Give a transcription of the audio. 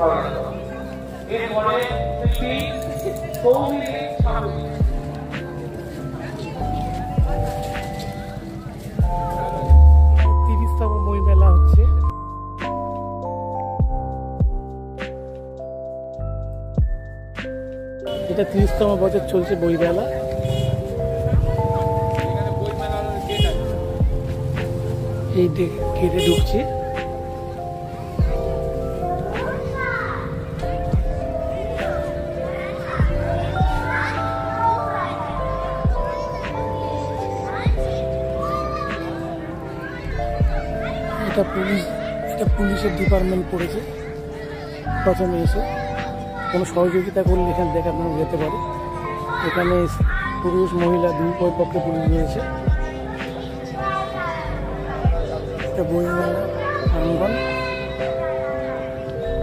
ভালো লাগলো। এরপরে কৌমিলি ঠাকুর 30তম বই মেলা হচ্ছে। এটা 30তম বছর চলছে বই মেলা। এই গেটে ঢুকছি। এটা পুলিশের ডিপার্টমেন্ট পড়েছে। প্রথমে এসে কোনো সহযোগিতা করলে এখানে দেখানো যেতে পারে। এখানে পুরুষ মহিলা দুই পক্ষে পুলিশ রয়েছে। এটা বই মেলা প্রাঙ্গণ।